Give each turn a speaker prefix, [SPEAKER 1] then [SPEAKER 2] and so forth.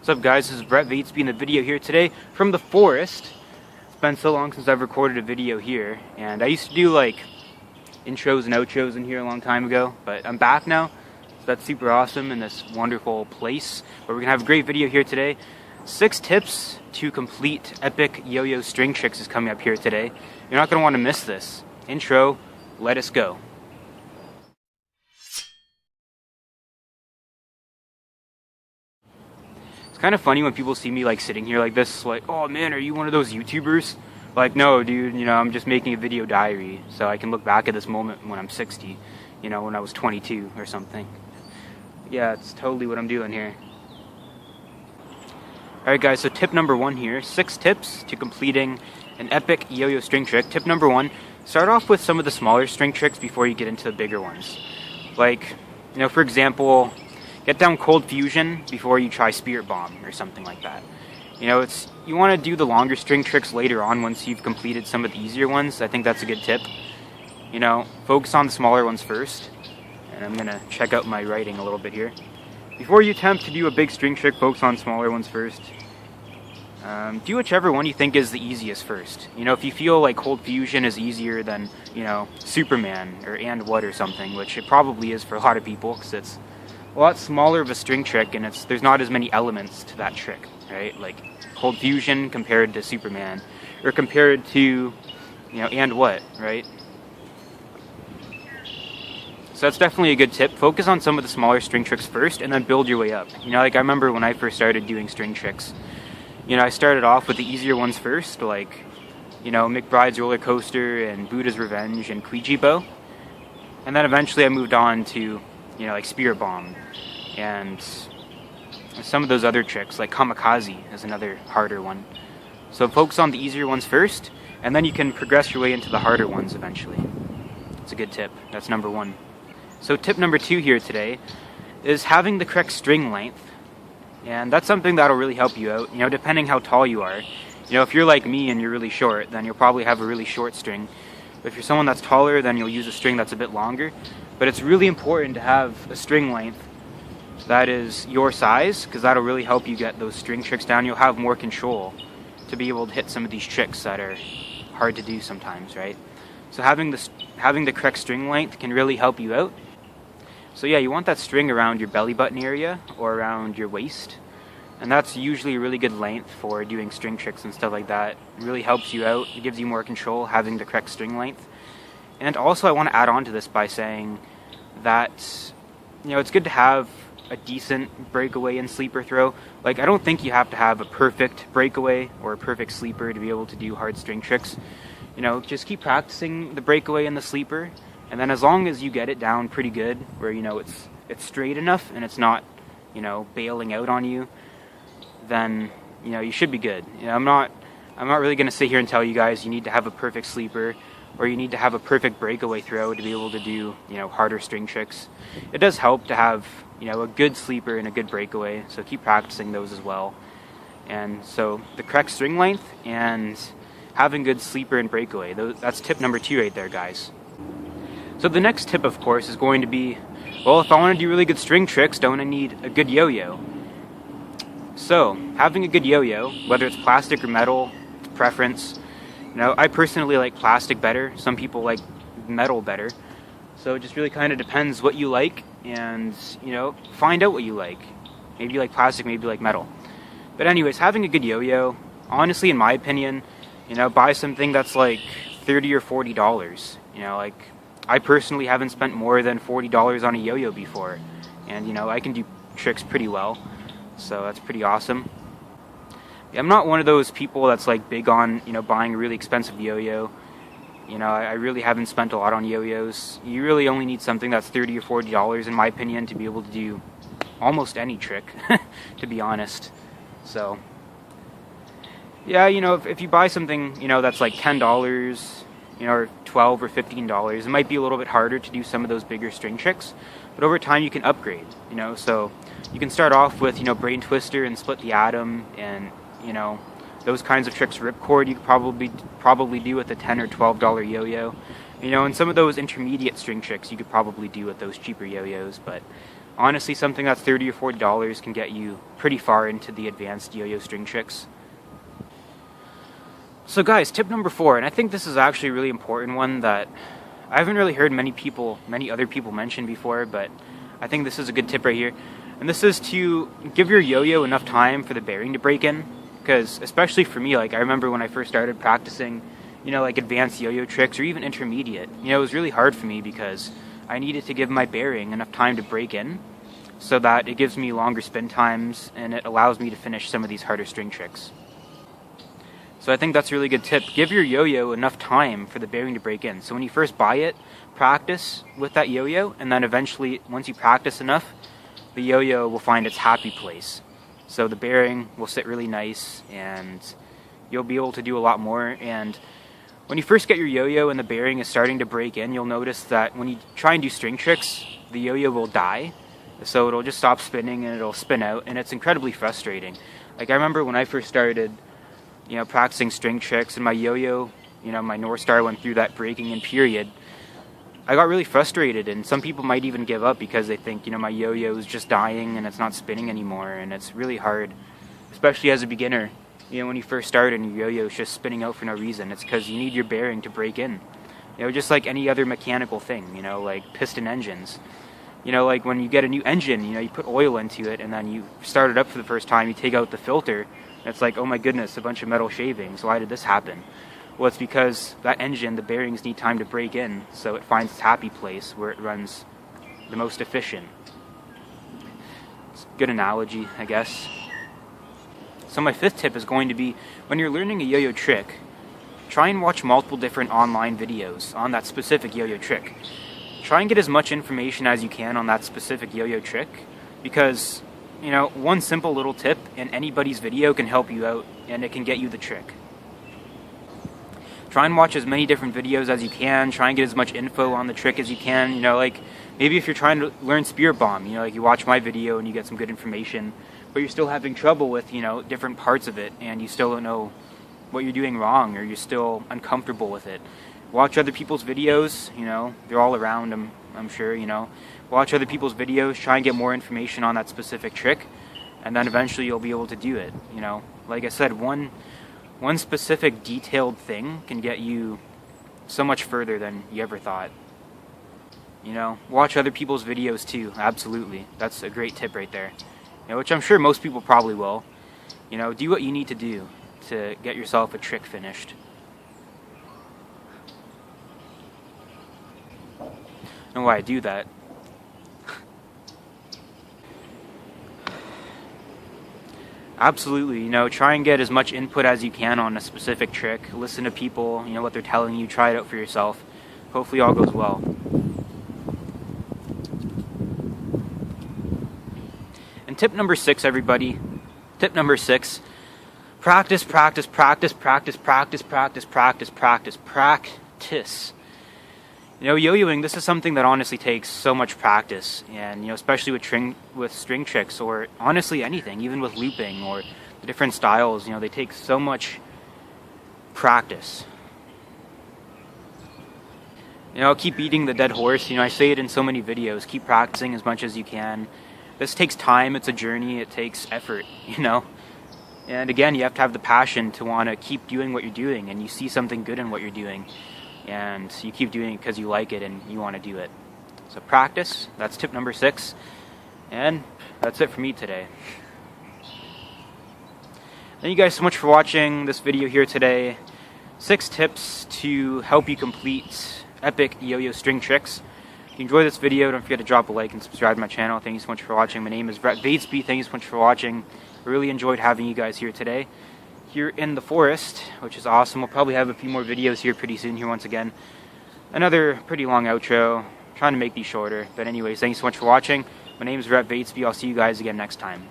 [SPEAKER 1] What's up, guys? This is Brett Vatesby in the video here today from the forest. It's been so long since I've recorded a video here, and I used to do like intros and outros in here a long time ago, but I'm back now, so that's super awesome in this wonderful place where we're gonna have a great video here today. 6 tips to complete epic yo-yo string tricks is coming up here today. You're not gonna want to miss this. Intro, let us go. Kind of funny when people see me like sitting here like this, like, oh man, are you one of those YouTubers? Like, no dude, I'm just making a video diary so I can look back at this moment when I'm 60, when I was 22 or something. Yeah, it's totally what I'm doing here. Alright guys, so tip number 1 here, 6 tips to completing an epic yo-yo string trick. Tip number 1, start off with some of the smaller string tricks before you get into the bigger ones. Like, for example, get down Cold Fusion before you try Spirit Bomb or something like that. You want to do the longer string tricks later on once you've completed some of the easier ones. I think that's a good tip. Focus on the smaller ones first. And I'm going to check out my writing a little bit here. Before you attempt to do a big string trick, focus on smaller ones first. Do whichever one you think is the easiest first. If you feel like Cold Fusion is easier than, Superman or And What or something, which it probably is for a lot of people because it's a lot smaller of a string trick and there's not as many elements to that trick, right? Like Cold Fusion compared to Superman, or compared to, And What, right? So that's definitely a good tip. Focus on some of the smaller string tricks first and then build your way up. Like I remember when I first started doing string tricks, I started off with the easier ones first, like, McBride's Roller Coaster and Buddha's Revenge and Ouija Bow. And then eventually I moved on to like Spirit Bomb, and some of those other tricks, like Kamikaze is another harder one. So focus on the easier ones first, and then you can progress your way into the harder ones eventually. It's a good tip. That's number 1. So tip number 2 here today is having the correct string length, and that's something that'll really help you out, depending how tall you are. If you're like me and you're really short, then you'll probably have a really short string. But if you're someone that's taller, then you'll use a string that's a bit longer. But it's really important to have a string length that is your size, because that'll really help you get those string tricks down. You'll have more control to be able to hit some of these tricks that are hard to do sometimes, right? So having the correct string length can really help you out. So yeah, you want that string around your belly button area or around your waist. And that's usually a really good length for doing string tricks and stuff like that. It really helps you out. It gives you more control having the correct string length. And also I want to add on to this by saying that, it's good to have a decent breakaway and sleeper throw. Like, I don't think you have to have a perfect breakaway or a perfect sleeper to be able to do hard string tricks. Just keep practicing the breakaway and the sleeper. And then as long as you get it down pretty good, where, it's straight enough and it's not, bailing out on you, then, you should be good. I'm not really going to sit here and tell you guys you need to have a perfect sleeper or you need to have a perfect breakaway throw to be able to do, harder string tricks. It does help to have, a good sleeper and a good breakaway, so keep practicing those as well. And so the correct string length and having good sleeper and breakaway, that's tip number 2 right there, guys. So the next tip, of course, is going to be, well, if I want to do really good string tricks, don't I need a good yo-yo? So, having a good yo-yo, whether it's plastic or metal, it's preference. I personally like plastic better. Some people like metal better. So it just really kind of depends what you like, and, find out what you like. Maybe you like plastic, maybe you like metal. But anyways, having a good yo-yo, honestly, in my opinion, buy something that's like $30 or $40. Like, I personally haven't spent more than $40 on a yo-yo before. And, I can do tricks pretty well. So that's pretty awesome. I'm not one of those people that's like big on, buying a really expensive yo-yo. I really haven't spent a lot on yo-yos. You really only need something that's $30 or $40 in my opinion to be able to do almost any trick, to be honest. So, yeah, if you buy something, that's like $10, or $12 or $15, it might be a little bit harder to do some of those bigger string tricks. But over time you can upgrade, so you can start off with, Brain Twister and Split the Atom and, those kinds of tricks. Ripcord you could probably do with a $10 or $12 yo-yo. And some of those intermediate string tricks you could probably do with those cheaper yo-yos. But Honestly, something that's $30 or $40 can get you pretty far into the advanced yo-yo string tricks. So guys, tip number 4, and I think this is actually a really important one that I haven't really heard many other people mention before, but I think this is a good tip right here. And this is to give your yo-yo enough time for the bearing to break in. Because especially for me, like I remember when I first started practicing, like advanced yo-yo tricks or even intermediate, it was really hard for me because I needed to give my bearing enough time to break in so that it gives me longer spin times and it allows me to finish some of these harder string tricks. So I think that's a really good tip. Give your yo-yo enough time for the bearing to break in. So when you first buy it, practice with that yo-yo, and then eventually, once you practice enough, the yo-yo will find its happy place. So the bearing will sit really nice, and you'll be able to do a lot more. And when you first get your yo-yo and the bearing is starting to break in, you'll notice that when you try and do string tricks, the yo-yo will die. So it'll just stop spinning and it'll spin out, and it's incredibly frustrating. Like I remember when I first started practicing string tricks and my yo-yo, my North Star went through that breaking in period, I got really frustrated, and some people might even give up because they think, my yo-yo is just dying and it's not spinning anymore, and it's really hard, especially as a beginner. When you first start and your yo-yo is just spinning out for no reason, it's because you need your bearing to break in. Just like any other mechanical thing, like piston engines. Like when you get a new engine, you put oil into it and then you start it up for the first time, you take out the filter, it's like, oh my goodness, a bunch of metal shavings. Why did this happen? Well, it's because that engine, the bearings need time to break in, so it finds its happy place where it runs the most efficient. It's a good analogy, I guess. So my 5th tip is going to be, when you're learning a yo-yo trick, try and watch multiple different online videos on that specific yo-yo trick. Try and get as much information as you can on that specific yo-yo trick, because one simple little tip in anybody's video can help you out, and it can get you the trick. Try and watch as many different videos as you can. Try and get as much info on the trick as you can. Like maybe if you're trying to learn spirit bomb, like you watch my video and you get some good information, but you're still having trouble with, different parts of it, and you still don't know what you're doing wrong, or you're still uncomfortable with it. Watch other people's videos, they're all around, I'm sure, Watch other people's videos, try and get more information on that specific trick, and then eventually you'll be able to do it, Like I said, one specific detailed thing can get you so much further than you ever thought. Watch other people's videos too, absolutely. That's a great tip right there. Which I'm sure most people probably will. Do what you need to do to get yourself a trick finished. And why I do that. Absolutely, try and get as much input as you can on a specific trick. Listen to people, what they're telling you, try it out for yourself. Hopefully all goes well. And tip number 6, everybody. Tip number 6. Practice, practice, practice, practice, practice, practice, practice, practice, practice. Yo-yoing, this is something that honestly takes so much practice, and especially with string tricks, or honestly anything, even with looping or the different styles, they take so much practice. Keep beating the dead horse. I say it in so many videos. Keep practicing as much as you can. This takes time. It's a journey. It takes effort. And again, you have to have the passion to want to keep doing what you're doing, and you see something good in what you're doing. And you keep doing it because you like it and you want to do it. So practice, that's tip number 6. And that's it for me today. Thank you guys so much for watching this video here today. 6 tips to help you complete epic yo-yo string tricks. If you enjoyed this video, don't forget to drop a like and subscribe to my channel. Thank you so much for watching. My name is Brett Vatesby. Thank you so much for watching. I really enjoyed having you guys here today. Here in the forest, which is awesome. We'll probably have a few more videos here pretty soon here once again. Another pretty long outro. Trying to make these shorter. But anyways, thanks so much for watching. My name is Brett Vatesby. I'll see you guys again next time.